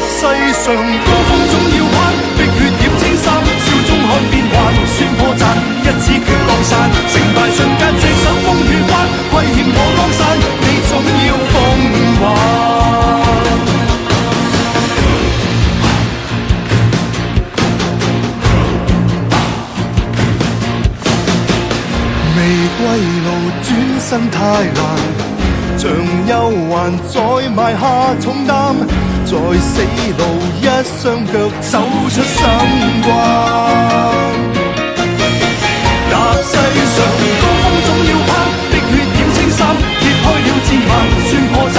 世上高峰總要攀，碧血染青衫，笑中看變幻，算破綻，一次決降散，成敗瞬間最想風雨翻，虧欠我江山，你總要風還。未歸路轉身太難，像憂患再埋下重擔，在死路一雙腳走出三關。踏世上高峰總要攀，碧血染青衫，揭開了戰幔，算破綻。